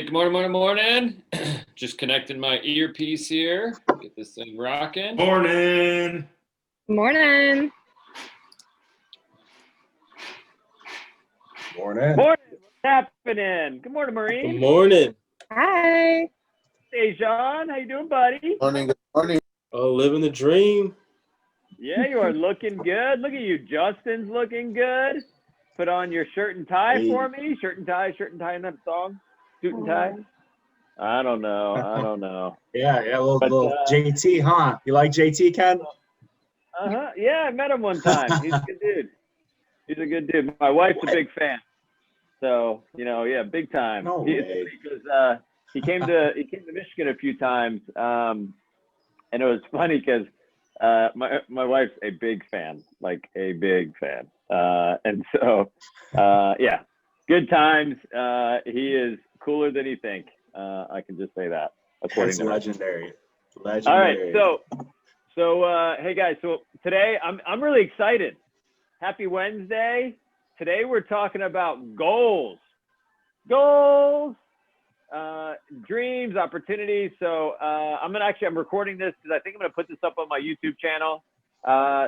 right, good morning. Just connecting my earpiece here. Get this thing rocking. Morning. Morning. Morning. Morning. What's happening? Good morning, Maureen. Good morning. Hi. Hey, Sean. How you doing, buddy? Morning. Good morning. Oh, living the dream. Yeah, you are looking good. Look at you. Justin's looking good. Put on your shirt and tie Hey. for me. Shirt and tie in that song. Suit and tie. I don't know. Yeah, little JT, huh? You like JT, Ken? Yeah, I met him one time. He's a good dude. My wife's a big fan. So, yeah, big time. No way. Because he came to Michigan a few times. And it was funny because my wife's a big fan, like a big fan. And so, yeah, good times. He is cooler than you think. I can just say that. That's legendary. All right, so hey guys, so today I'm really excited. Happy Wednesday. Today we're talking about goals, dreams, opportunities. So I'm recording this because I think I'm gonna put this up on my YouTube channel.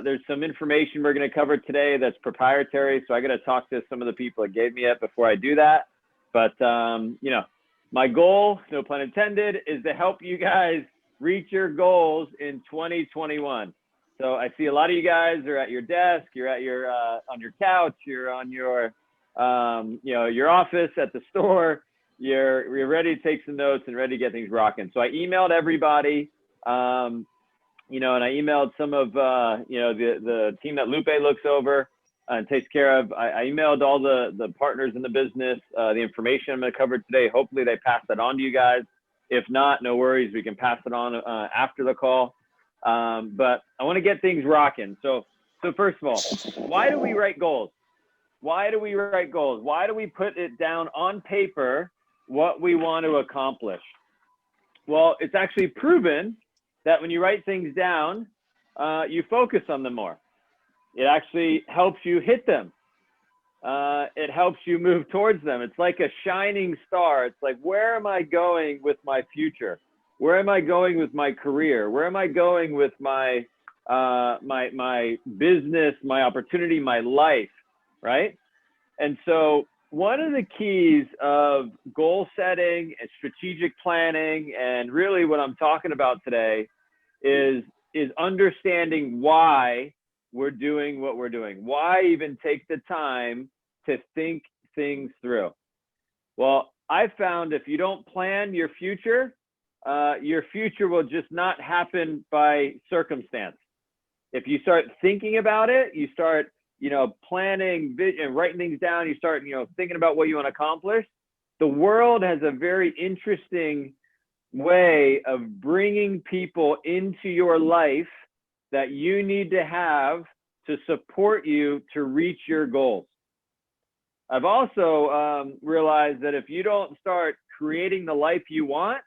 There's some information we're gonna cover today that's proprietary, so I gotta talk to some of the people that gave me it before I do that. But my goal, no pun intended, is to help you guys reach your goals in 2021. So I see a lot of you guys are at your desk, you're at your on your couch, you're on your your office, at the store, you're ready to take some notes and ready to get things rocking. So I emailed everybody, and I emailed some of the team that Lupe looks over and takes care of. I emailed all the partners in the business, the information I'm going to cover today. Hopefully they pass that on to you guys. If not, no worries. We can pass it on after the call. But I want to get things rocking. So first of all, why do we write goals? Why do we write goals? Why do we put it down on paper what we want to accomplish? Well, it's actually proven that when you write things down, you focus on them more. It actually helps you hit them. It helps you move towards them. It's like a shining star. It's like, where am I going with my future? Where am I going with my career? Where am I going with my my business, my opportunity, my life, right? And so one of the keys of goal setting and strategic planning, and really what I'm talking about today, is understanding why we're doing what we're doing. Why even take the time to think things through? Well, I found if you don't plan your future will just not happen by circumstance. If you start thinking about it, you start, planning and writing things down, you start, thinking about what you want to accomplish. The world has a very interesting way of bringing people into your life that you need to have to support you to reach your goals. I've also realized that if you don't start creating the life you want,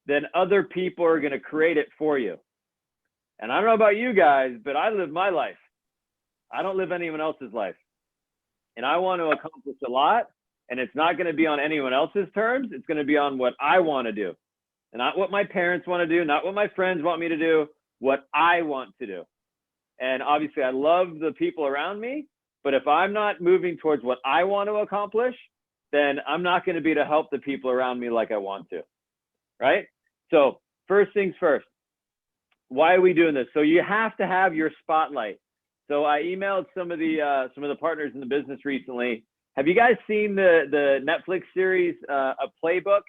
then other people are going to create it for you. And I don't know about you guys, but I live my life. I don't live anyone else's life. And I want to accomplish a lot, and it's not going to be on anyone else's terms. It's going to be on what I want to do. And not what my parents want to do, not what my friends want me to do, what I want to do. And obviously I love the people around me, but if I'm not moving towards what I want to accomplish, then I'm not going to be to help the people around me like I want to, right? So first things first, why are we doing this? So you have to have your spotlight. So I emailed some of the partners in the business recently. Have you guys seen the Netflix series, A Playbook?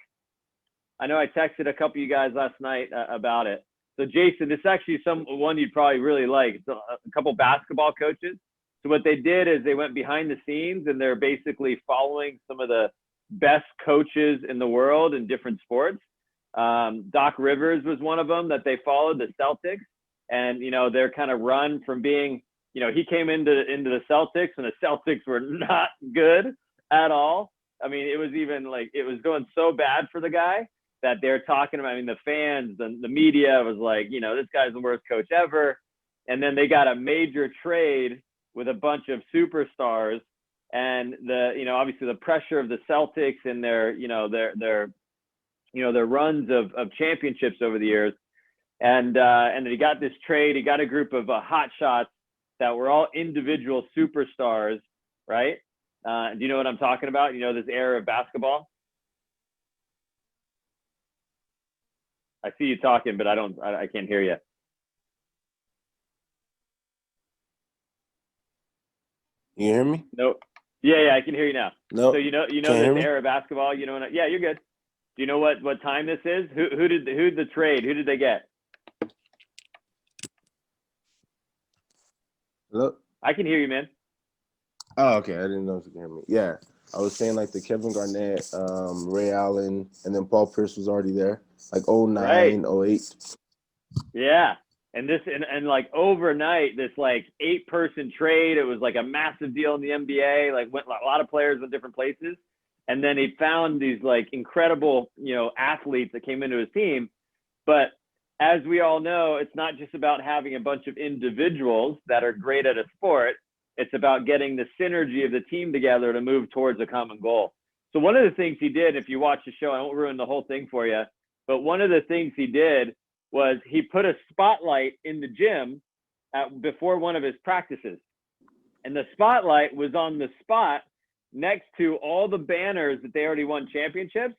I know I texted a couple of you guys last night about it. So Jason, this is actually one you'd probably really like. It's a couple basketball coaches. So what they did is they went behind the scenes and they're basically following some of the best coaches in the world in different sports. Doc Rivers was one of them that they followed, the Celtics. And, they're kind of run from being, he came into the Celtics and the Celtics were not good at all. I mean, it was even like, it was going so bad for the guy that they're talking about. I mean, the fans, the media was like, this guy's the worst coach ever. And then they got a major trade with a bunch of superstars, and obviously the pressure of the Celtics and their their runs of championships over the years. And then he got this trade. He got a group of hot shots that were all individual superstars, right? Do you know what I'm talking about? You know, this era of basketball? I see you talking, but I can't hear you. You hear me? Nope. Yeah, I can hear you now. No. So you know Can't this hear me? era of basketball. You know, yeah, you're good. Do you know what time this is? Who did the trade? Who did they get? Hello? I can hear you, man. Oh, okay. I didn't know if you could hear me. Yeah. I was saying like the Kevin Garnett, Ray Allen, and then Paul Pierce was already there. Like 09, Right. 08. Yeah. And this and like overnight, this like 8-person trade. It was like a massive deal in the NBA. Like went a lot of players in different places. And then he found these like incredible, athletes that came into his team. But as we all know, it's not just about having a bunch of individuals that are great at a sport. It's about getting the synergy of the team together to move towards a common goal. So one of the things he did, if you watch the show, I won't ruin the whole thing for you, but one of the things he did was he put a spotlight in the gym before one of his practices. And the spotlight was on the spot next to all the banners that they already won championships.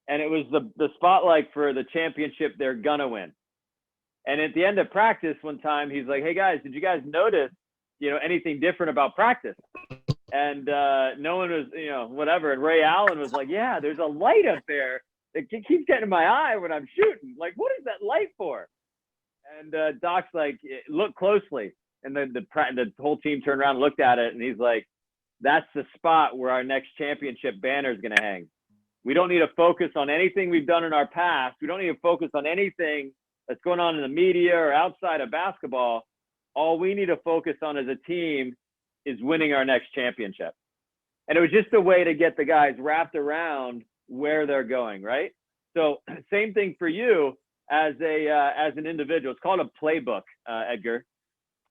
And it was the spotlight for the championship they're gonna win. And at the end of practice one time, he's like, hey guys, did you guys notice, anything different about practice? And no one was, whatever. And Ray Allen was like, yeah, there's a light up there that keeps getting in my eye when I'm shooting. Like, what is that light for? And Doc's like, look closely. And then the whole team turned around and looked at it. And he's like, that's the spot where our next championship banner is going to hang. We don't need to focus on anything we've done in our past. We don't need to focus on anything that's going on in the media or outside of basketball. All we need to focus on as a team is winning our next championship. And it was just a way to get the guys wrapped around where they're going, right? So same thing for you as an individual. It's called a playbook, Edgar.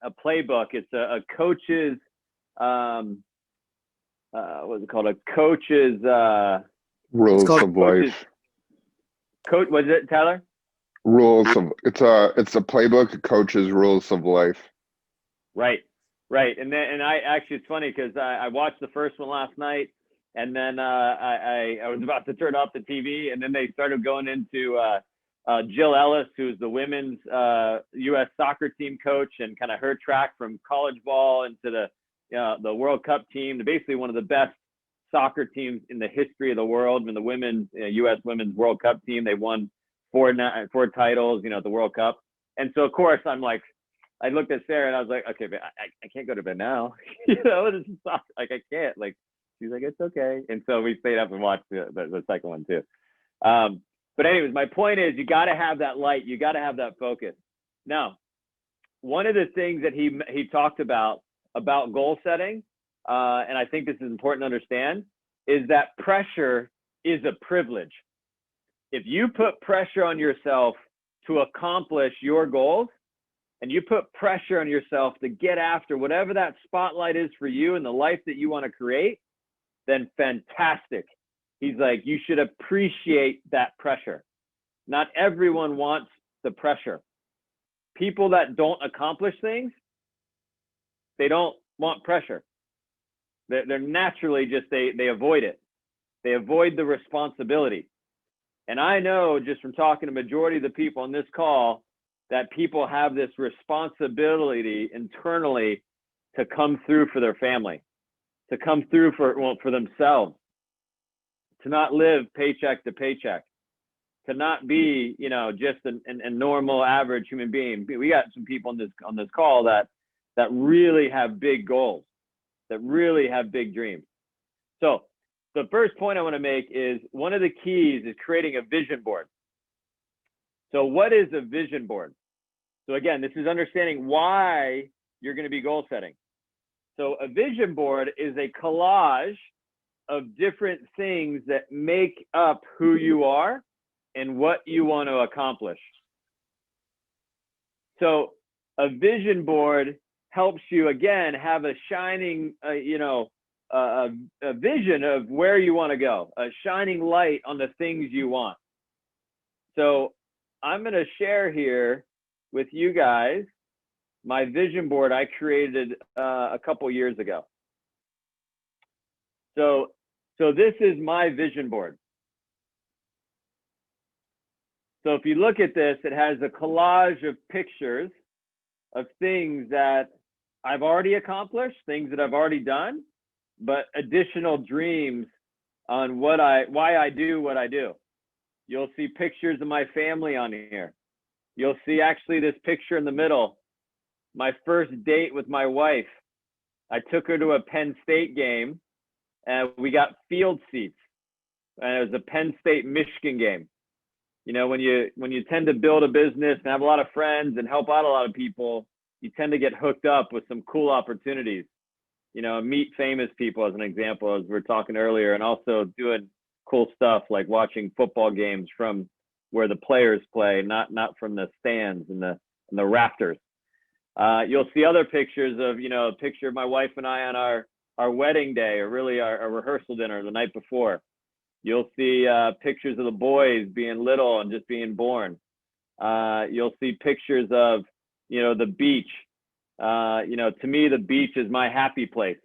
A playbook. It's a coach's what's it called? A coach's Rules of life. Coach, was it Tyler? It's a playbook. Coach's rules of life. Right. And I actually, it's funny because I watched the first one last night, and then I was about to turn off the TV, and then they started going into Jill Ellis, who's the women's U.S. soccer team coach, and kind of her track from college ball into the World Cup team, basically one of the best soccer teams in the history of the world. I mean, the women's U.S. women's World Cup team, they won four titles, at the World Cup. And so, of course, I'm like, I looked at Sarah and I was like, okay, but I can't go to bed now. It's just like, I can't. Like, she's like, it's okay. And so we stayed up and watched the second one too. But anyways, my point is, you got to have that light. You got to have that focus. Now, one of the things that he talked about goal setting, and I think this is important to understand, is that pressure is a privilege. If you put pressure on yourself to accomplish your goals, and you put pressure on yourself to get after whatever that spotlight is for you and the life that you want to create, then fantastic. He's like, you should appreciate that pressure. Not everyone wants the pressure. People that don't accomplish things, they don't want pressure. They're naturally just, they avoid it. They avoid the responsibility. And I know just from talking to majority of the people on this call that people have this responsibility internally to come through for their family, to come through for themselves, to not live paycheck to paycheck, to not be, just a normal average human being. We got some people on this call that really have big goals, that really have big dreams. So the first point I want to make is one of the keys is creating a vision board. So what is a vision board? So again, this is understanding why you're going to be goal setting. So a vision board is a collage of different things that make up who you are and what you want to accomplish. So a vision board helps you, again, have a shining, a vision of where you want to go, a shining light on the things you want. So I'm going to share here with you guys my vision board I created a couple years ago. So this is my vision board. So if you look at this, it has a collage of pictures of things that I've already accomplished, things that I've already done, but additional dreams on why I do what I do. You'll see pictures of my family on here. You'll see actually this picture in the middle, my first date with my wife. I took her to a Penn State game and we got field seats. And it was a Penn State Michigan game. You know, when you tend to build a business and have a lot of friends and help out a lot of people, you tend to get hooked up with some cool opportunities. You know, meet famous people as an example, as we were talking earlier, and also doing cool stuff like watching football games from where the players play, not from the stands and the rafters. You'll see other pictures of, you know, a picture of my wife and I on our wedding day, or really our rehearsal dinner the night before. You'll see pictures of the boys being little and just being born. You'll see pictures of, you know, the beach. You know, to me, the beach is my happy place,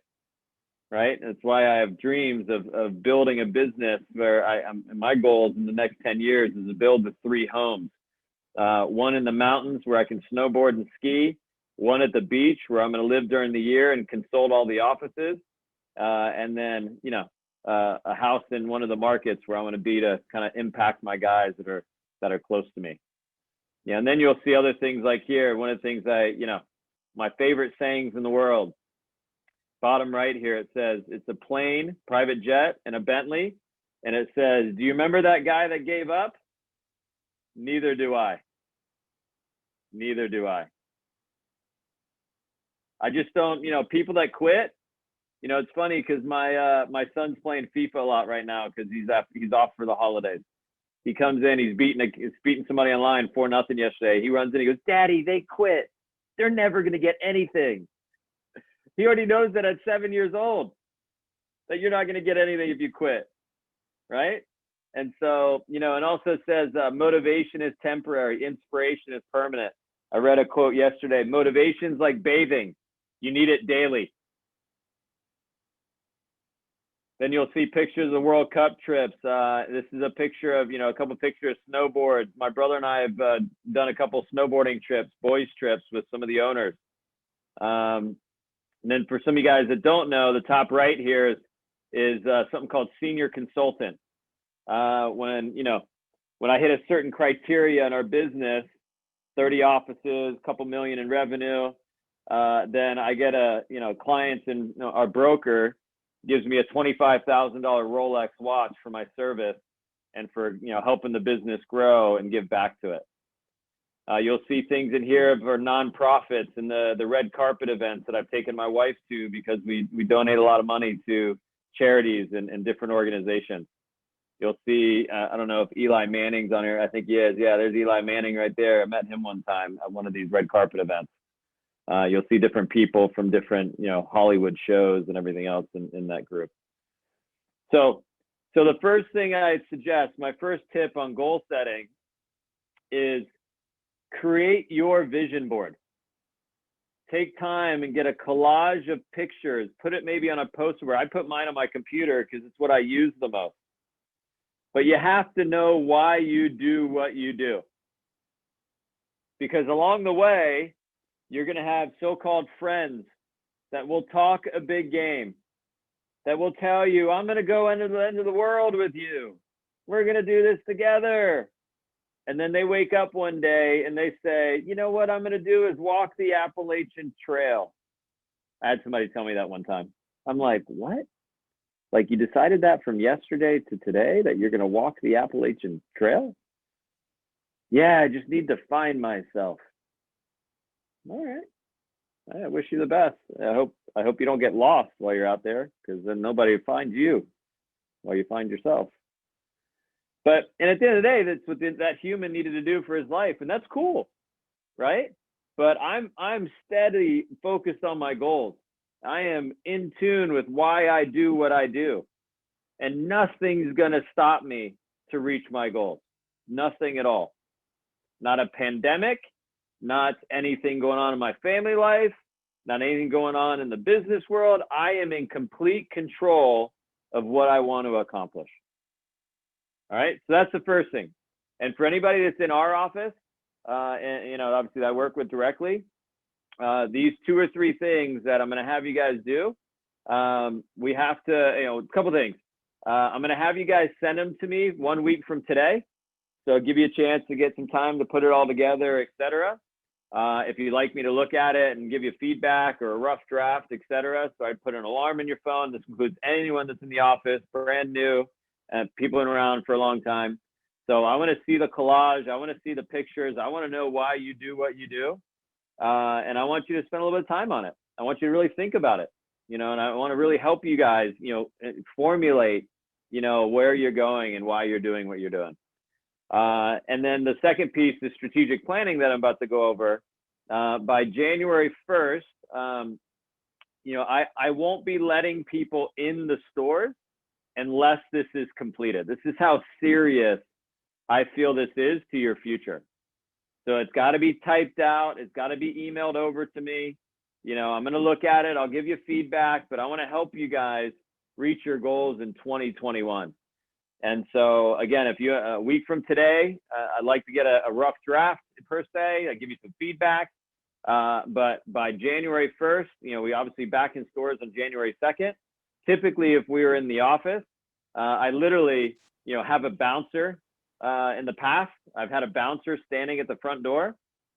right? That's why I have dreams of building a business where my goals in the next 10 years is to build the 3 homes. One in the mountains where I can snowboard and ski, one at the beach where I'm going to live during the year and consult all the offices, and then, you know, a house in one of the markets where I want to be to kind of impact my guys that are close to me. Yeah, and then you'll see other things like here. One of the things my favorite sayings in the world, bottom right here, it says, it's a plane, private jet, and a Bentley. And it says, do you remember that guy that gave up? Neither do I. Neither do I. I just don't, you know, people that quit, you know, it's funny because my son's playing FIFA a lot right now because he's off for the holidays. He comes in, he's beating somebody online 4-0 yesterday. He runs in, he goes, Daddy, they quit. They're never going to get anything. He already knows that at 7 years old, that you're not going to get anything if you quit, right? And so, you know, it also says motivation is temporary, inspiration is permanent. I read a quote yesterday, motivation's like bathing. You need it daily. Then you'll see pictures of World Cup trips. This is a picture of, you know, a couple of pictures of snowboards. My brother and I have done a couple snowboarding trips, boys trips with some of the owners. And then for some of you guys that don't know, the top right here is something called senior consultant. When I hit a certain criteria in our business, 30 offices, a couple million in revenue, then I get clients and our broker gives me a $25,000 Rolex watch for my service and for, you know, helping the business grow and give back to it. You'll see things in here for nonprofits and the red carpet events that I've taken my wife to because we donate a lot of money to charities and different organizations. You'll see, I don't know if Eli Manning's on here. I think he is. Yeah, there's Eli Manning right there. I met him one time at one of these red carpet events. You'll see different people from different, you know, Hollywood shows and everything else in that group. So the first thing I suggest, my first tip on goal setting is create your vision board. Take time and get a collage of pictures. Put it maybe on a poster board. I put mine on my computer because it's what I use the most. But you have to know why you do what you do. Because along the way, you're going to have so-called friends that will talk a big game, that will tell you, I'm going to go into the end of the world with you. We're going to do this together. And then they wake up one day and they say, you know what I'm going to do is walk the Appalachian Trail. I had somebody tell me that one time. I'm like, what? Like you decided that from yesterday to today that you're going to walk the Appalachian Trail? Yeah, I just need to find myself. All right. I wish you the best. I hope you don't get lost while you're out there, because then nobody finds you while you find yourself. And at the end of the day, that's what that human needed to do for his life, and that's cool, right? But I'm steady focused on my goals. I am in tune with why I do what I do, and nothing's gonna stop me to reach my goals. Nothing at all. Not a pandemic, not anything going on in my family life, not anything going on in the business world. I am in complete control of what I want to accomplish. All right, so that's the first thing. And for anybody that's in our office, and obviously that I work with directly, these 2 or 3 things that I'm going to have you guys do, we have to, a couple things. I'm going to have you guys send them to me 1 week from today. So I'll give you a chance to get some time to put it all together, etc. If you'd like me to look at it and give you feedback or a rough draft, etc. So I'd put an alarm in your phone. This includes anyone that's in the office, brand new, and people in around for a long time. So I want to see the collage. I want to see the pictures. I want to know why you do what you do. And I want you to spend a little bit of time on it. I want you to really think about it, and I want to really help you guys, formulate, where you're going and why you're doing what you're doing. And then the second piece is strategic planning that I'm about to go over. By January 1st, I won't be letting people in the stores unless this is completed. This is how serious I feel this is to your future. So it's got to be typed out. It's got to be emailed over to me. I'm going to look at it. I'll give you feedback, but I want to help you guys reach your goals in 2021. And so again, if you, a week from today, I'd like to get a rough draft per se. I give you some feedback. But by January 1st, we obviously back in stores on January 2nd. Typically, if we were in the office, I literally, have a bouncer. In the past, I've had a bouncer standing at the front door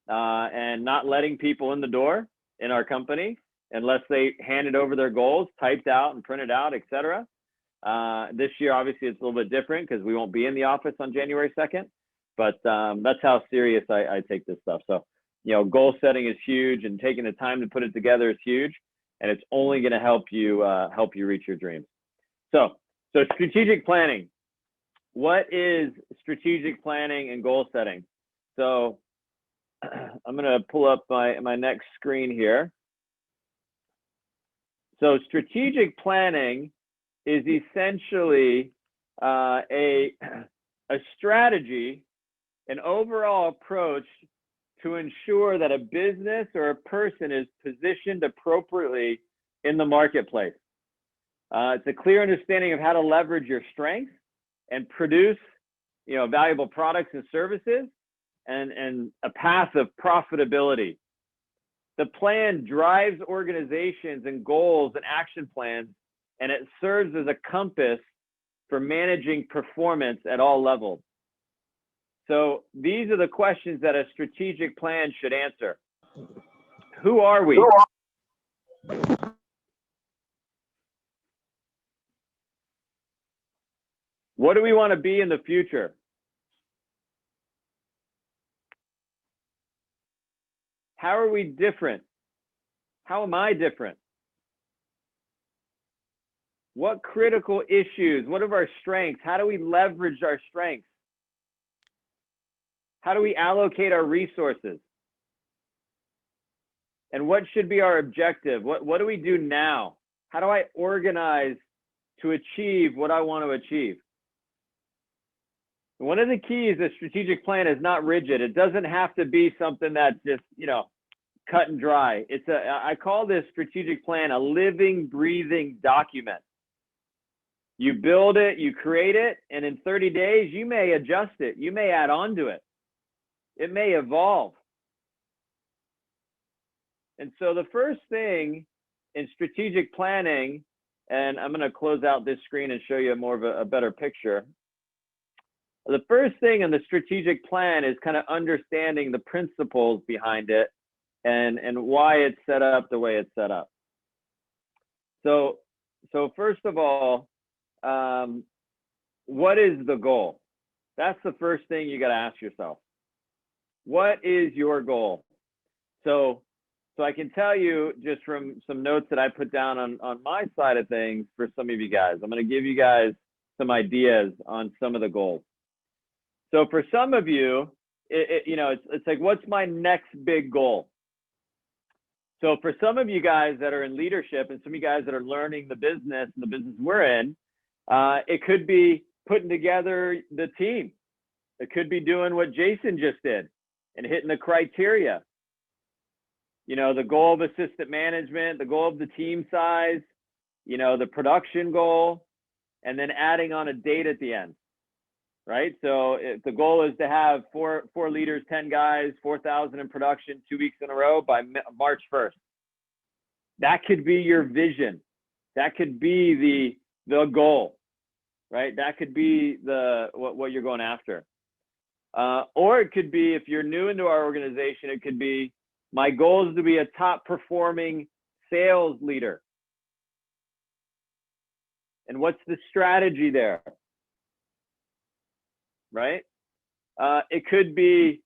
and not letting people in the door in our company unless they handed over their goals, typed out and printed out, etc. This year, obviously, it's a little bit different because we won't be in the office on January 2nd. But that's how serious I take this stuff. So, goal setting is huge, and taking the time to put it together is huge, and it's only going to help you reach your dreams. So strategic planning. What is strategic planning and goal setting? So I'm going to pull up my next screen here. So strategic planning is essentially a strategy, an overall approach to ensure that a business or a person is positioned appropriately in the marketplace. It's a clear understanding of how to leverage your strengths and produce, valuable products and services, and a path of profitability. The plan drives organizations and goals and action plans, and it serves as a compass for managing performance at all levels. So these are the questions that a strategic plan should answer. Who are we? What do we want to be in the future? How are we different? How am I different? What critical issues? What are our strengths? How do we leverage our strengths? How do we allocate our resources? And what should be our objective? What do we do now? How do I organize to achieve what I want to achieve? One of the keys, a strategic plan is not rigid. It doesn't have to be something that's just, cut and dry. I call this strategic plan a living, breathing document. You build it, you create it, and in 30 days, you may adjust it. You may add on to it. It may evolve. And so the first thing in strategic planning, and I'm going to close out this screen and show you more of a better picture. The first thing in the strategic plan is kind of understanding the principles behind it and why it's set up the way it's set up. So first of all, what is the goal? That's the first thing you got to ask yourself. What is your goal? So I can tell you just from some notes that I put down on my side of things for some of you guys. I'm going to give you guys some ideas on some of the goals. So for some of you, it's like, what's my next big goal? So for some of you guys that are in leadership and some of you guys that are learning the business and the business we're in, it could be putting together the team. It could be doing what Jason just did and hitting the criteria. You know, the goal of assistant management, the goal of the team size, you know, the production goal, and then adding on a date at the end, right? So if the goal is to have four leaders, 10 guys, 4,000 in production, 2 weeks in a row by March 1st. That could be your vision. That could be the goal, right? That could be what you're going after. Or it could be, if you're new into our organization, it could be, my goal is to be a top performing sales leader. And what's the strategy there? Right? It could be,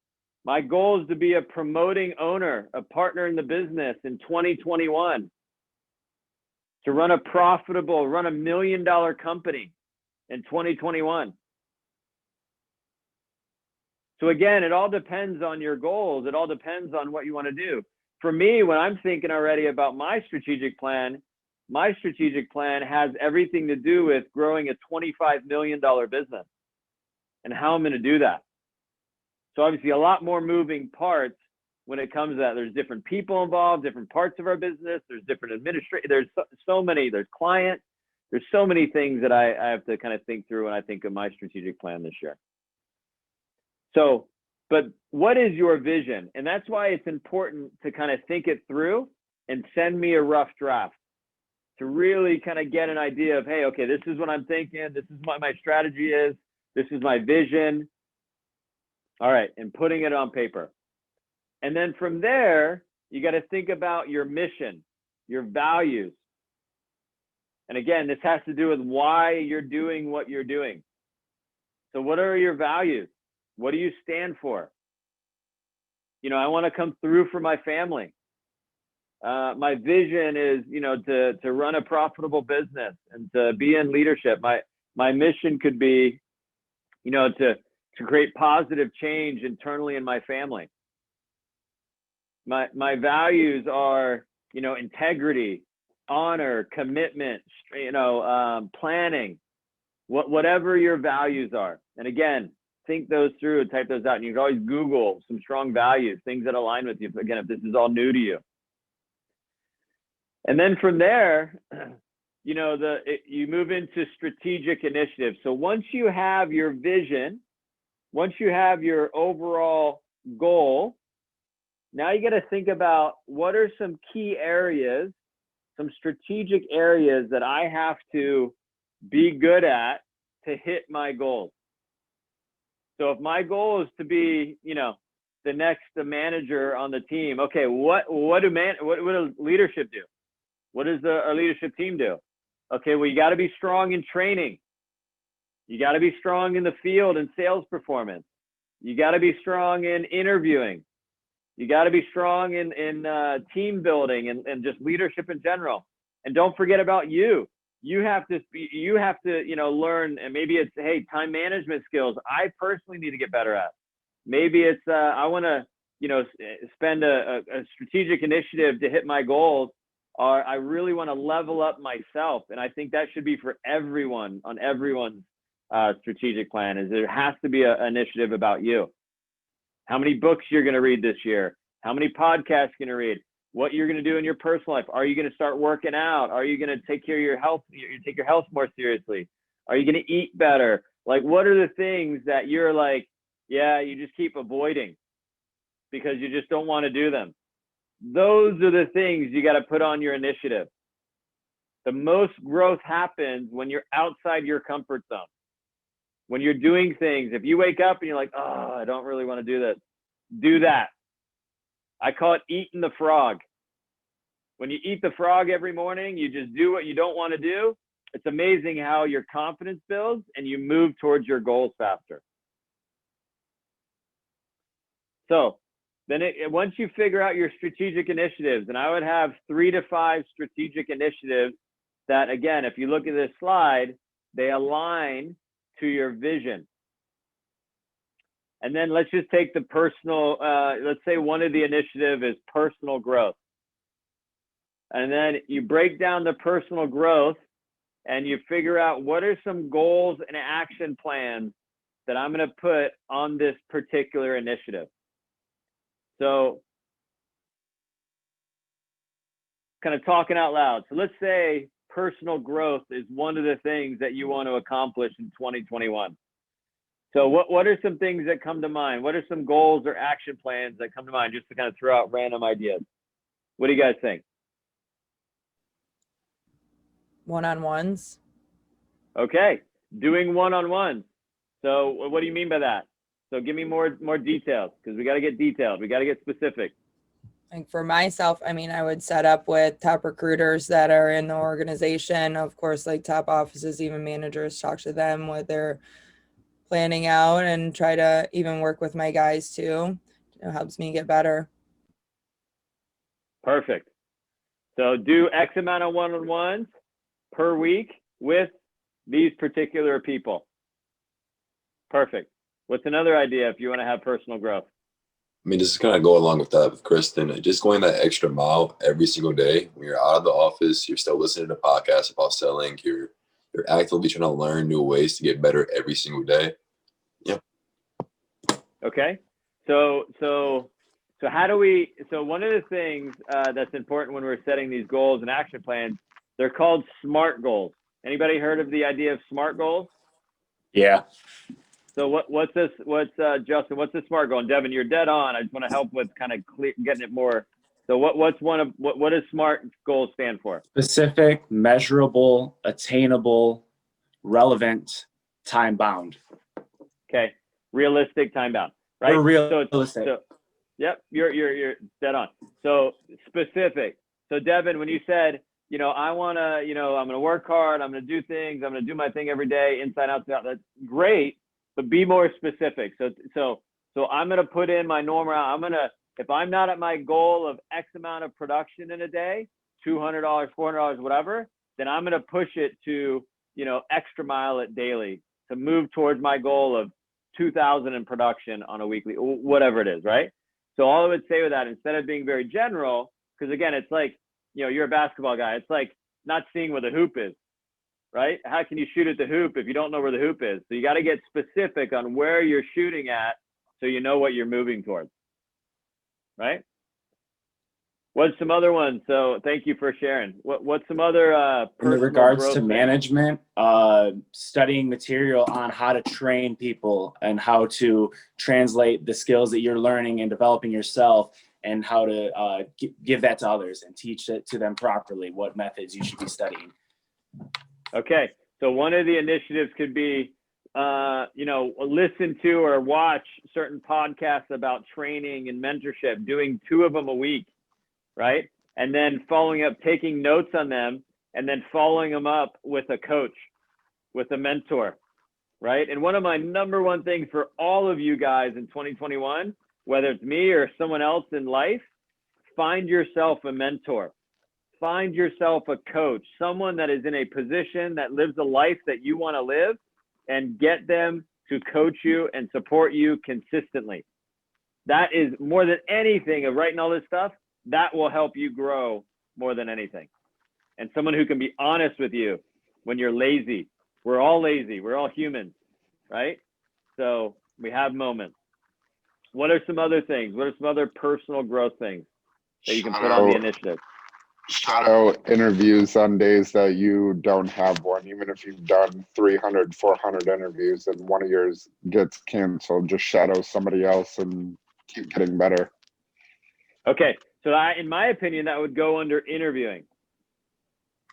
my goal is to be a promoting owner, a partner in the business in 2021. To run a profitable, run $1 million company in 2021. So again, it all depends on your goals. It all depends on what you want to do. For me, when I'm thinking already about my strategic plan has everything to do with growing a $25 million business and how I'm going to do that. So obviously a lot more moving parts when it comes to that. There's different people involved, different parts of our business. There's different administrators. There's so many, there's clients. There's so many things that I have to kind of think through when I think of my strategic plan this year. So, but what is your vision? And that's why it's important to kind of think it through and send me a rough draft to really kind of get an idea of, hey, okay, this is what I'm thinking. This is what my strategy is. This is my vision. All right, and putting it on paper. And then from there, you got to think about your mission, your values. And again, this has to do with why you're doing what you're doing. So what are your values? What do you stand for? You know, I want to come through for my family. My vision is, you know, to run a profitable business and to be in leadership. My mission could be, you know, to create positive change internally in my family. My values are, you know, integrity, honor, commitment, you know, planning, whatever your values are. And again, think those through and type those out. And you can always Google some strong values, things that align with you. Again, if this is all new to you. And then from there, you know, you move into strategic initiatives. So once you have your vision, once you have your overall goal, now you got to think about what are some key areas, some strategic areas that I have to be good at to hit my goals. So if my goal is to be, you know, the next manager on the team, okay, what does leadership do? What does our leadership team do? Okay, well, you got to be strong in training. You got to be strong in the field and sales performance. You got to be strong in interviewing. You got to be strong in team building and just leadership in general. And don't forget about you. You have to, you know, learn, and maybe it's, hey, time management skills I personally need to get better at. Maybe it's, I want to, you know, spend a strategic initiative to hit my goals, or I really want to level up myself. And I think that should be for everyone on everyone's strategic plan, is there has to be an initiative about you. How many books you're going to read this year, how many podcasts you're going to read, what you're going to do in your personal life. Are you going to start working out? Are you going to take care of your health? You take your health more seriously? Are you going to eat better? Like, what are the things that you're like, yeah, you just keep avoiding because you just don't want to do them? Those are the things you got to put on your initiative. The most growth happens when you're outside your comfort zone. When you're doing things, if you wake up and you're like, oh, I don't really want to do this, do that. I call it eating the frog. When you eat the frog every morning, you just do what you don't want to do. It's amazing how your confidence builds and you move towards your goals faster. So then once you figure out your strategic initiatives, and I would have 3 to 5 strategic initiatives that, again, if you look at this slide, they align to your vision. And then let's just take the personal, let's say one of the initiative is personal growth. And then you break down the personal growth and you figure out what are some goals and action plans that I'm going to put on this particular initiative. So kind of talking out loud. So let's say personal growth is one of the things that you want to accomplish in 2021. So what are some things that come to mind? What are some goals or action plans that come to mind, just to kind of throw out random ideas? What do you guys think? One-on-ones. Okay, doing one-on-ones. So what do you mean by that? So give me more details, because we got to get detailed. We got to get specific. Like for myself, I mean, I would set up with top recruiters that are in the organization, of course, like top offices, even managers, talk to them what they're planning out and try to even work with my guys too. It helps me get better. Perfect. So do X amount of one-on-ones per week with these particular people. Perfect. What's another idea if you want to have personal growth? I mean, just to kind of go along with that with Kristen, just going that extra mile every single day. When you're out of the office, you're still listening to podcasts about selling. You're actively trying to learn new ways to get better every single day. Yep. Okay. So how do we? So one of the things that's important when we're setting these goals and action plans, they're called SMART goals. Anybody heard of the idea of SMART goals? Yeah. So what's this? What's Justin? What's the SMART goal? And Devin, you're dead on. I just want to help with kind of getting it more. So what does SMART goals stand for? Specific, measurable, attainable, relevant, time bound. Okay, realistic, time bound, right? Or realistic. So, yep, you're dead on. So specific. So Devin, when you said, I want to, I'm going to work hard, I'm going to do things, I'm going to do my thing every day, inside out, that's great. But be more specific. So I'm going to put in my normal. If I'm not at my goal of X amount of production in a day, $200, $400, whatever, then I'm going to push it to, extra mile it daily to move towards my goal of 2,000 in production on a weekly, whatever it is, right? So all I would say with that, instead of being very general, because again, it's like, you're a basketball guy. It's like not seeing where the hoop is. Right? How can you shoot at the hoop if you don't know where the hoop is? So you got to get specific on where you're shooting at so you know what you're moving towards. Right? What's some other ones? So thank you for sharing. What's some other in regards to management, studying material on how to train people and how to translate the skills that you're learning and developing yourself, and how to give that to others and teach it to them properly, what methods you should be studying. Okay, so one of the initiatives could be, listen to or watch certain podcasts about training and mentorship, doing 2 of them a week, right? And then following up, taking notes on them, and then following them up with a coach, with a mentor, right? And one of my number one things for all of you guys in 2021, whether it's me or someone else in life, find yourself a mentor. Find yourself a coach, someone that is in a position that lives a life that you want to live, and get them to coach you and support you consistently. That is more than anything of writing all this stuff, that will help you grow more than anything. And someone who can be honest with you when you're lazy. We're all lazy. We're all humans, right? So we have moments. What are some other things? What are some other personal growth things that you can put on the initiative? Shadow interviews on days that you don't have one. Even if you've done 300, 400 interviews and one of yours gets canceled, just shadow somebody else and keep getting better. Okay, so in my opinion, that would go under interviewing.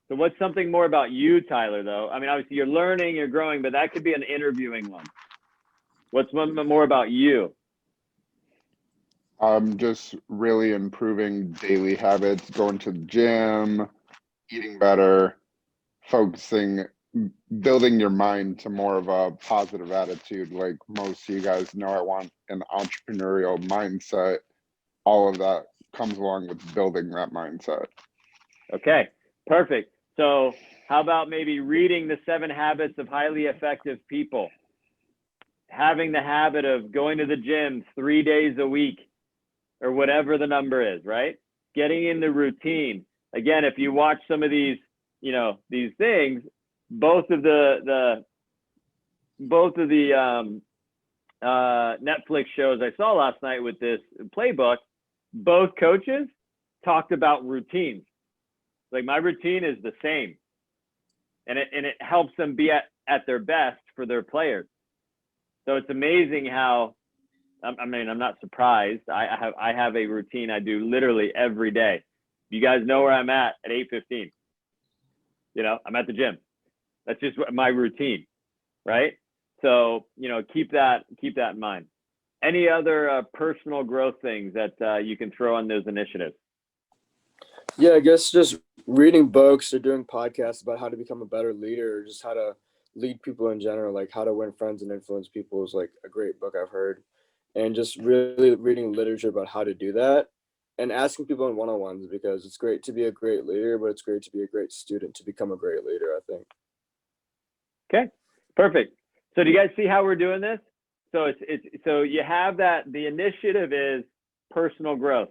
So what's something more about you, Tyler, though? I mean, obviously you're learning, you're growing, but that could be an interviewing one. What's one more about you? Just really improving daily habits, going to the gym, eating better, focusing, building your mind to more of a positive attitude. Like most of you guys know, I want an entrepreneurial mindset. All of that comes along with building that mindset. Okay, perfect. So how about maybe reading the 7 Habits of Highly Effective People? Having the habit of going to the gym 3 days a week, or whatever the number is, right? Getting in the routine. Again, if you watch some of these, these things, both of the Netflix shows I saw last night with this playbook, both coaches talked about routines. Like, my routine is the same, and it helps them be at their best for their players. So it's amazing how, I mean, I'm not surprised. I have a routine I do literally every day. You guys know where I'm at 8:15. You know, I'm at the gym. That's just my routine, right? So, you know, keep that in mind. Any other personal growth things that you can throw on those initiatives? Yeah, I guess just reading books or doing podcasts about how to become a better leader, or just how to lead people in general, like How to Win Friends and Influence People is like a great book I've heard. And just really reading literature about how to do that and asking people in one-on-ones, because it's great to be a great leader, but it's great to be a great student to become a great leader, I think. Okay, perfect. So do you guys see how we're doing this? So so you have that, the initiative is personal growth.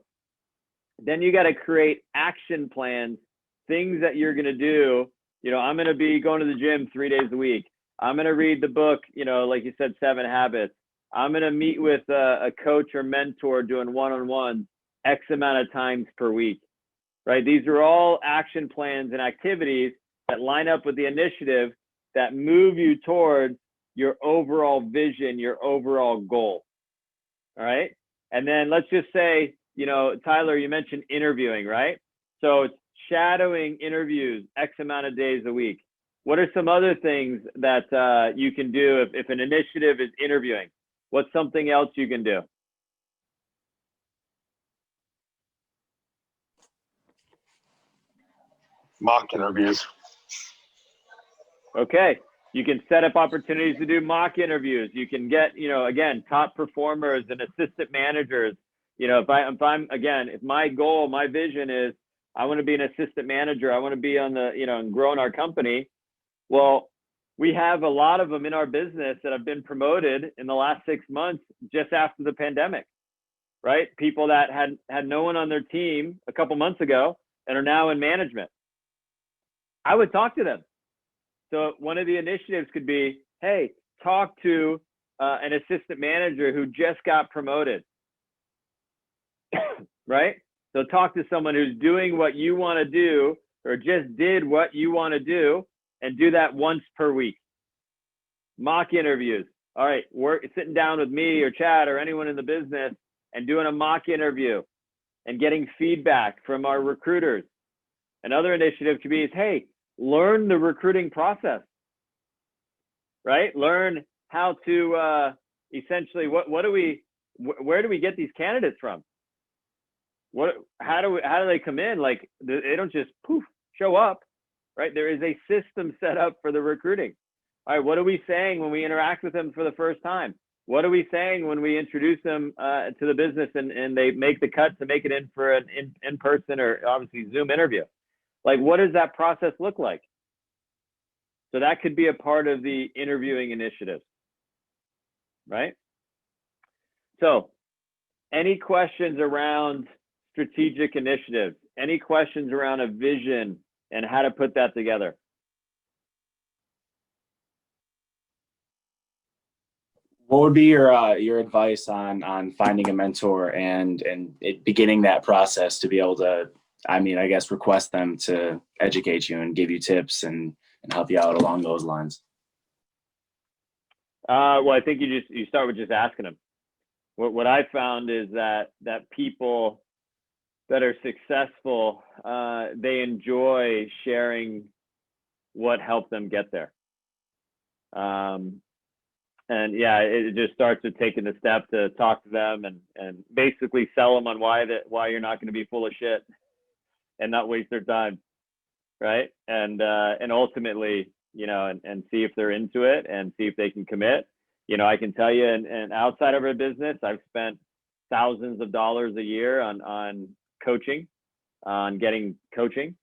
Then you got to create action plans, things that you're going to do. You know, I'm going to be going to the gym 3 days a week. I'm going to read the book, you know, like you said, 7 Habits. I'm going to meet with a coach or mentor doing one-on-one X amount of times per week, right? These are all action plans and activities that line up with the initiative that move you towards your overall vision, your overall goal. All right. And then let's just say, you know, Tyler, you mentioned interviewing, right? So it's shadowing interviews X amount of days a week. What are some other things that you can do if an initiative is interviewing? What's something else you can do? Mock interviews. Okay. You can set up opportunities to do mock interviews. You can get, you know, again, top performers and assistant managers. You know, if my goal, my vision is I want to be an assistant manager, I want to be on the, you know, and growing our company. Well, we have a lot of them in our business that have been promoted in the last 6 months just after the pandemic, right? People that had no one on their team a couple months ago and are now in management. I would talk to them. So one of the initiatives could be, hey, talk to an assistant manager who just got promoted, right? So talk to someone who's doing what you want to do or just did what you want to do, and do that once per week. Mock interviews. All right, sitting down with me or Chad or anyone in the business and doing a mock interview and getting feedback from our recruiters. Another initiative could be, hey, learn the recruiting process, right? Learn how to essentially, where do we get these candidates from? How do they come in? Like, they don't just poof, show up, right? There is a system set up for the recruiting. All right, what are we saying when we interact with them for the first time? What are we saying when we introduce them to the business and they make the cut to make it in for an in-person or obviously Zoom interview? Like, what does that process look like? So that could be a part of the interviewing initiative, right? So any questions around strategic initiatives? Any questions around a vision and how to put that together? What would be your advice on finding a mentor and beginning that process to be able to, I mean, I guess, request them to educate you and give you tips and help you out along those lines? Well, I think you start with just asking them. What I found is that people that are successful, they enjoy sharing what helped them get there. And yeah, it just starts with taking the step to talk to them and basically sell them on why you're not going to be full of shit and not waste their time, right? And ultimately, you know, and see if they're into it and see if they can commit. You know, I can tell you, and outside of our business, I've spent thousands of dollars a year on coaching, on getting coaching.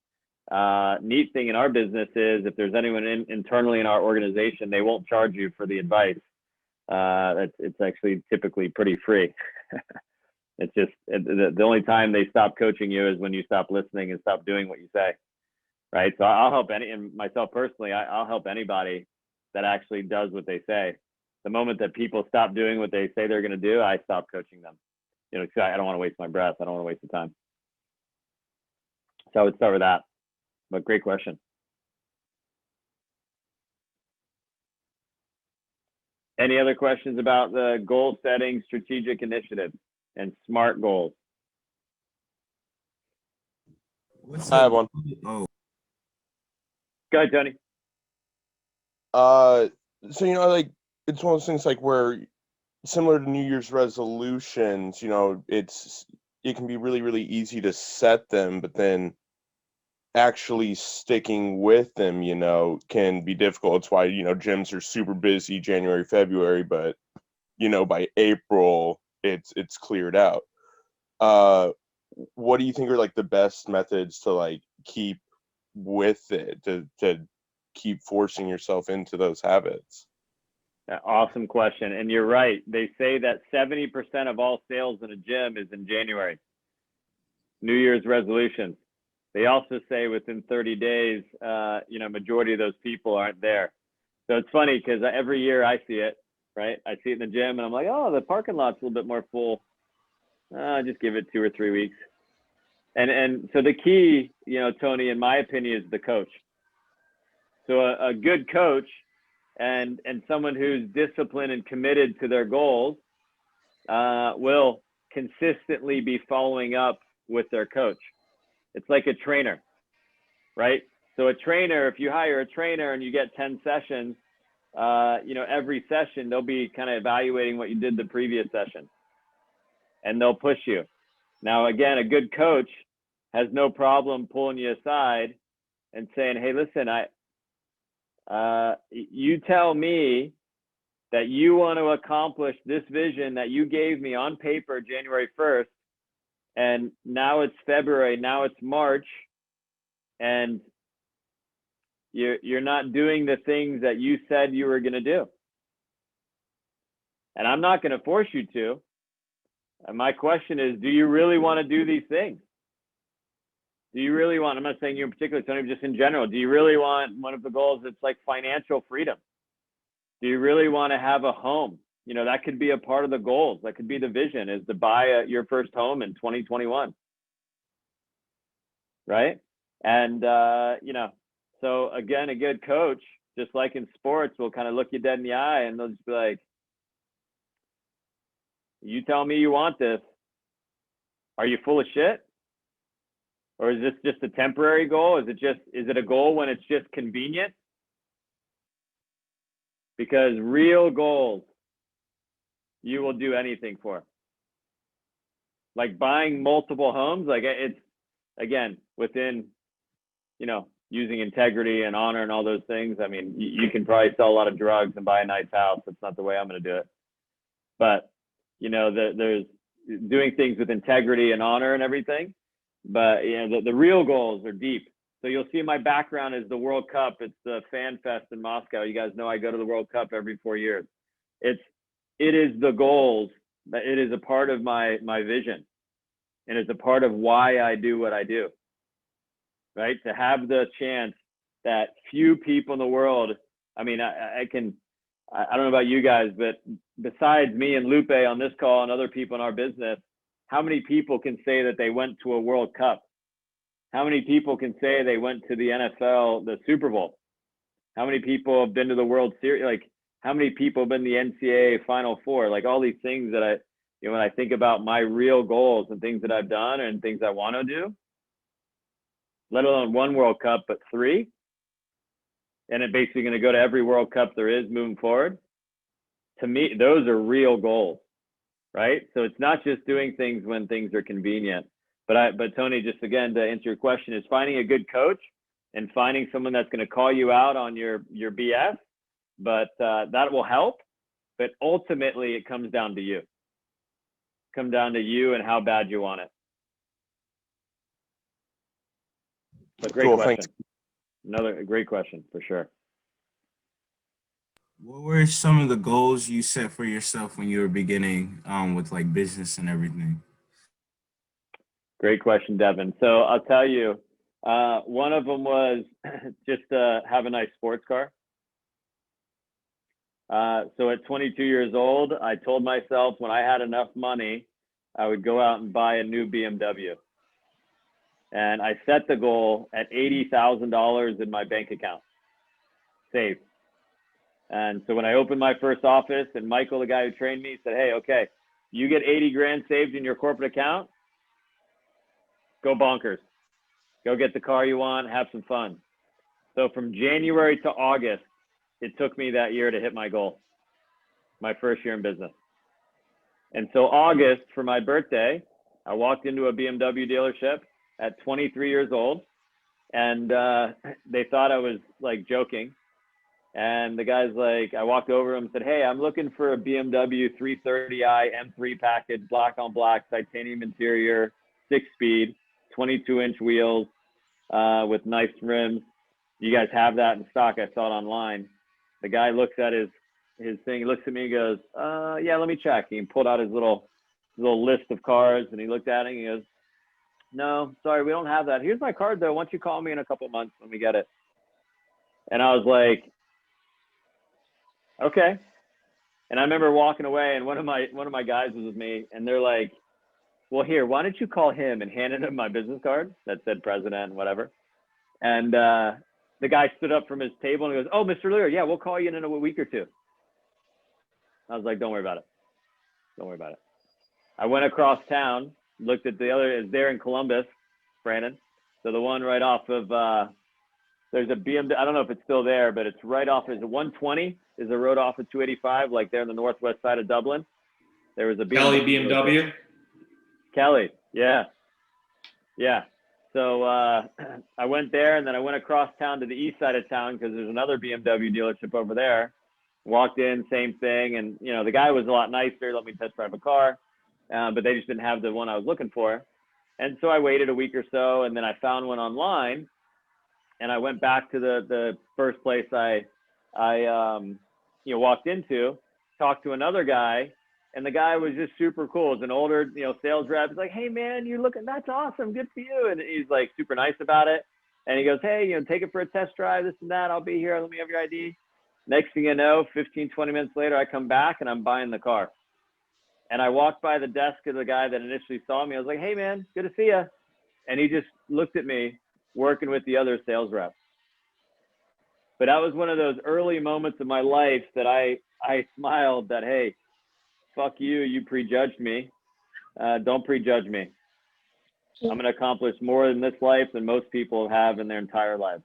Neat thing in our business is if there's anyone internally in our organization, they won't charge you for the advice. It's actually typically pretty free. It's just the only time they stop coaching you is when you stop listening and stop doing what you say, right? So I'll help and myself personally, I'll help anybody that actually does what they say. The moment that people stop doing what they say they're going to do, I stop coaching them. You know, 'cause I don't want to waste my breath. I don't want to waste the time. So I would start with that. But great question. Any other questions about the goal setting strategic initiative and SMART goals? I have one. Oh, Go ahead, Tony. So like it's one of those things like where similar to New Year's resolutions, it can be really, really easy to set them, but then actually sticking with them, can be difficult. It's why, gyms are super busy January, February, but by April it's cleared out. What do you think are like the best methods to like keep with it, to keep forcing yourself into those habits? Awesome question. And you're right. They say that 70% of all sales in a gym is in January. New Year's resolutions. They also say within 30 days, majority of those people aren't there. So it's funny because every year I see it, right? I see it in the gym and I'm like, oh, the parking lot's a little bit more full. Just give it 2 or 3 weeks. And so the key, Tony, in my opinion, is the coach. So a good coach and someone who's disciplined and committed to their goals will consistently be following up with their coach. It's like a trainer, right? So a trainer, if you hire a trainer and you get 10 sessions, every session they'll be kind of evaluating what you did the previous session and they'll push you. Now, again, a good coach has no problem pulling you aside and saying, hey, listen, you tell me that you want to accomplish this vision that you gave me on paper January 1st, and now it's February, now it's March, and you're not doing the things that you said you were going to do. And I'm not going to force you to. And my question is, do you really want to do these things? Do you really want, I'm not saying you in particular, Tony, just in general, do you really want one of the goals that's like financial freedom? Do you really want to have a home? That could be a part of the goals. That could be the vision, is to buy your first home in 2021. Right? And, so again, a good coach, just like in sports, will kind of look you dead in the eye and they'll just be like, you tell me you want this. Are you full of shit? Or is this just a temporary goal? Is it a goal when it's just convenient? Because real goals, you will do anything for. Like buying multiple homes, like it's, again, within, using integrity and honor and all those things. I mean, you can probably sell a lot of drugs and buy a nice house. That's not the way I'm going to do it. But, there's doing things with integrity and honor and everything. But the real goals are deep. So you'll see my background is the World Cup. It's the Fan Fest in Moscow. You guys know I go to the World Cup every 4 years. It is the goals. It is a part of my vision, and it's a part of why I do what I do. Right? To have the chance that few people in the world. I mean, I don't know about you guys, but besides me and Lupe on this call and other people in our business, how many people can say that they went to a World Cup? How many people can say they went to the NFL, the Super Bowl? How many people have been to the World Series? Like, how many people have been to the NCAA Final Four? Like all these things that when I think about my real goals and things that I've done and things I want to do, let alone one World Cup, but 3, and it basically going to go to every World Cup there is moving forward. To me, those are real goals. Right? So it's not just doing things when things are convenient. But Tony, just again, to answer your question, is finding a good coach and finding someone that's going to call you out on your BS, but that will help. But ultimately, it comes down to you. Come down to you and how bad you want it. But great question. Thanks. Another great question for sure. what were some of the goals you set for yourself when you were beginning with like business and everything? Great question, Devin. So I'll tell you, one of them was just to have a nice sports car. So at 22 years old, I told myself when I had enough money, I would go out and buy a new BMW. And I set the goal at $80,000 in my bank account, saved. And so when I opened my first office, and Michael, the guy who trained me, said, hey, okay, you get 80 grand saved in your corporate account, go bonkers. Go get the car you want, have some fun. So from January to August, it took me that year to hit my goal, my first year in business. And so August, for my birthday, I walked into a BMW dealership at 23 years old, and they thought I was like joking. And the guy's like, I walked over to him and said, hey, I'm looking for a BMW 330i M3 package, black on black, titanium interior, 6-speed, 22-inch wheels with nice rims. You guys have that in stock? I saw it online. The guy looks at his thing, he looks at me and goes, yeah, let me check. He pulled out his little list of cars, and he looked at it and he goes, no, sorry, we don't have that. Here's my card though. Why don't you call me in a couple months when we get it? And I was like, okay. And I remember walking away, and one of my guys was with me, and they're like, well, here, why don't you call him, and handed him my business card that said president and whatever. And the guy stood up from his table and he goes, oh, Mr. Lear, yeah, we'll call you in a week or two. I was like, don't worry about it. Don't worry about it. I went across town, looked at the other, is there in Columbus, Brandon. So the one right off of, there's a BMW, I don't know if it's still there, but it's right off, is 120 is a road off of 285, like there on the northwest side of Dublin. There was a Kelly BMW. Kelly, yeah. Yeah. So I went there, and then I went across town to the east side of town because there's another BMW dealership over there. Walked in, same thing. And, you know, the guy was a lot nicer, let me test drive a car, but they just didn't have the one I was looking for. And so I waited a week or so, and then I found one online, and I went back to the first place I walked into, talked to another guy, and the guy was just super cool. It's an older, sales rep. He's like, hey man, you're looking, that's awesome. Good for you. And he's like super nice about it. And he goes, hey, take it for a test drive, this and that. I'll be here. Let me have your ID. Next thing you know, 15, 20 minutes later, I come back and I'm buying the car. And I walked by the desk of the guy that initially saw me. I was like, hey man, good to see you. And he just looked at me working with the other sales rep. But that was one of those early moments of my life that I smiled that, hey, fuck you, you prejudged me. Don't prejudge me. I'm going to accomplish more in this life than most people have in their entire lives.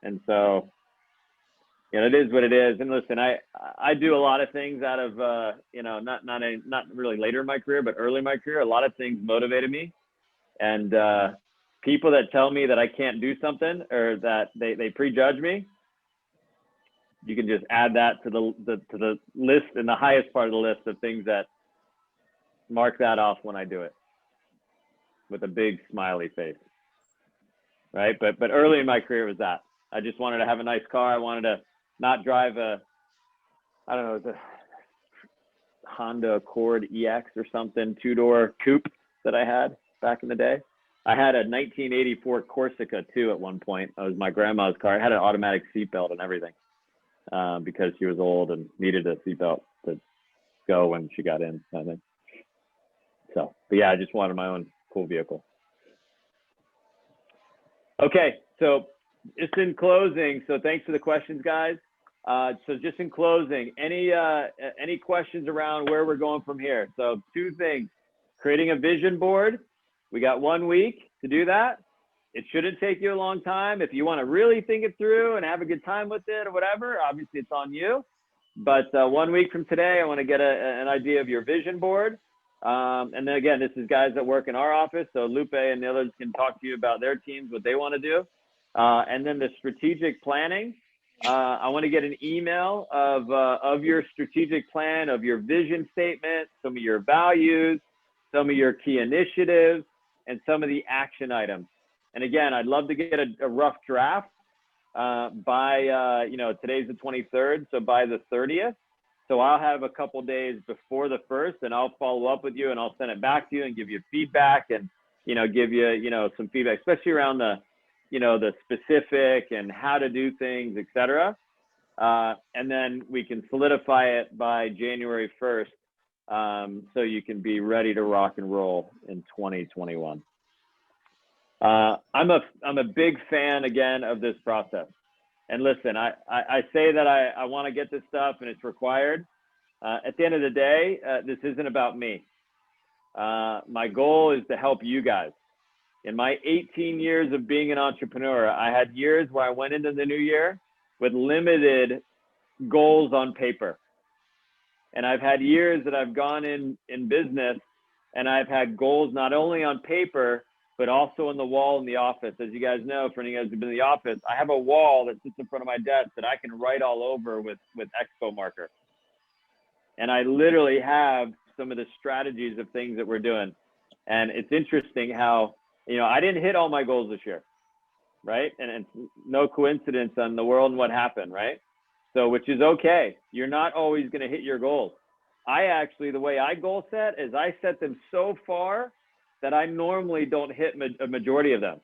And so, it is what it is. And listen, I do a lot of things out of, not really later in my career, but early in my career. A lot of things motivated me. And people that tell me that I can't do something or that they prejudge me, you can just add that to the list, and the highest part of the list of things that mark that off when I do it with a big smiley face, right? But early in my career was that. I just wanted to have a nice car. I wanted to not drive the Honda Accord EX or something, 2-door coupe that I had back in the day. I had a 1984 Corsica too at one point. It was my grandma's car. It had an automatic seatbelt and everything. Because she was old and needed a seatbelt to go when she got in, I think. So, but yeah, I just wanted my own cool vehicle. Okay, so just in closing, so thanks for the questions, guys. So just in closing, any questions around where we're going from here? So 2 things: creating a vision board. We got 1 week to do that. It shouldn't take you a long time. If you want to really think it through and have a good time with it or whatever, obviously it's on you. But 1 week from today, I want to get an idea of your vision board. And then again, this is guys that work in our office. So Lupe and the others can talk to you about their teams, what they want to do. And then the strategic planning. I want to get an email of your strategic plan, of your vision statement, some of your values, some of your key initiatives, and some of the action items. And again, I'd love to get a rough draft by, today's the 23rd, so by the 30th. So I'll have a couple days before the 1st, and I'll follow up with you, and I'll send it back to you and give you feedback and, give you, some feedback, especially around the specific and how to do things, etc. And then we can solidify it by January 1st. So you can be ready to rock and roll in 2021. I'm a big fan again of this process. And listen, I say that I want to get this stuff and it's required. At the end of the day, this isn't about me. My goal is to help you guys. In my 18 years of being an entrepreneur, I had years where I went into the new year with limited goals on paper. And I've had years that I've gone in business and I've had goals not only on paper, but also on the wall in the office. As you guys know, for any of you guys who've been in the office, I have a wall that sits in front of my desk that I can write all over with Expo marker. And I literally have some of the strategies of things that we're doing. And it's interesting how, I didn't hit all my goals this year, right? And it's no coincidence on the world and what happened, right? So, which is okay. You're not always going to hit your goals. The way I goal set is I set them so far that I normally don't hit a majority of them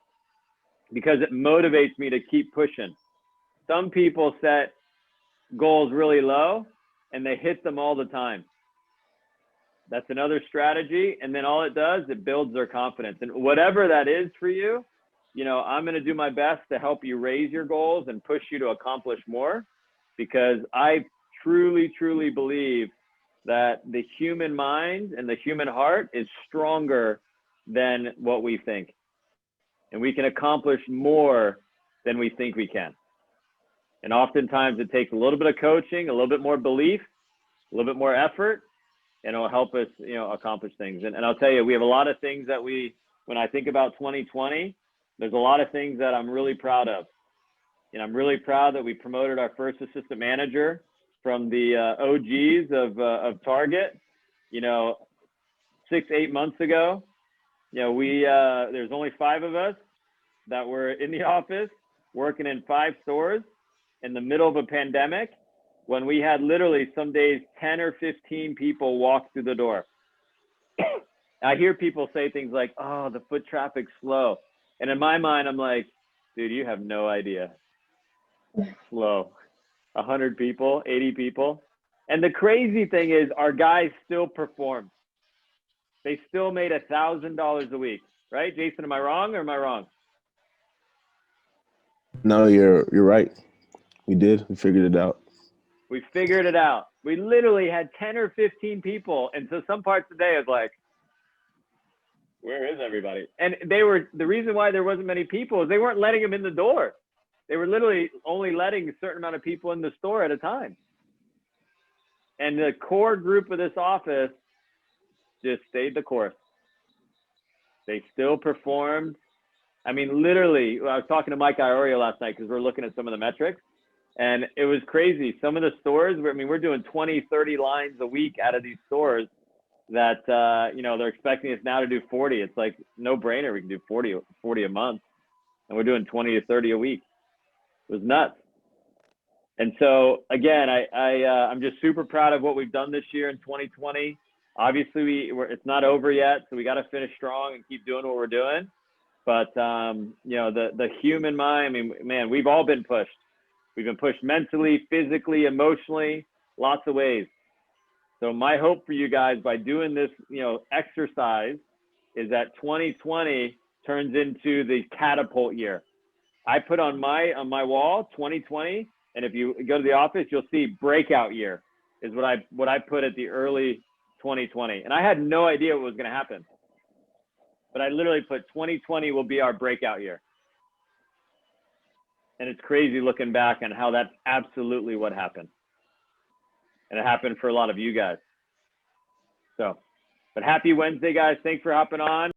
because it motivates me to keep pushing. Some people set goals really low and they hit them all the time. That's another strategy. And then all it does, it builds their confidence. And whatever that is for you, I'm going to do my best to help you raise your goals and push you to accomplish more, because I truly, truly believe that the human mind and the human heart is stronger than what we think. And we can accomplish more than we think we can. And oftentimes it takes a little bit of coaching, a little bit more belief, a little bit more effort, and it'll help us, accomplish things. And I'll tell you, we have a lot of things that when I think about 2020, there's a lot of things that I'm really proud of. And I'm really proud that we promoted our first assistant manager from the OGs of Target, 6-8 months ago. There's only 5 of us that were in the office working in 5 stores in the middle of a pandemic, when we had literally some days 10 or 15 people walk through the door. I hear people say things like, oh, the foot traffic's slow. And in my mind, I'm like, dude, you have no idea. Slow. 100 people, 80 people. And the crazy thing is our guys still performed. They still made $1,000 a week, right? Jason, am I wrong or am I wrong? No, you're right. We did. We figured it out. We figured it out. We literally had 10 or 15 people. And so some parts of the day I was like, where is everybody? And the reason why there wasn't many people is they weren't letting them in the door. They were literally only letting a certain amount of people in the store at a time. And the core group of this office just stayed the course. They still performed. I mean, literally, I was talking to Mike Iorio last night because we're looking at some of the metrics. And it was crazy. Some of the stores, we're doing 20, 30 lines a week out of these stores that, they're expecting us now to do 40. It's like no brainer. We can do 40 a month, and we're doing 20 to 30 a week. It was nuts. And so again, I'm just super proud of what we've done this year in 2020. Obviously it's not over yet, so we got to finish strong and keep doing what we're doing. But, the human mind, man, we've all been pushed. We've been pushed mentally, physically, emotionally, lots of ways. So my hope for you guys by doing this, exercise is that 2020 turns into the catapult year. I put on my wall 2020, and if you go to the office, you'll see breakout year is what I put at the early 2020. And I had no idea what was going to happen. But I literally put 2020 will be our breakout year. And it's crazy looking back on how that's absolutely what happened. And it happened for a lot of you guys. So, but happy Wednesday, guys. Thanks for hopping on.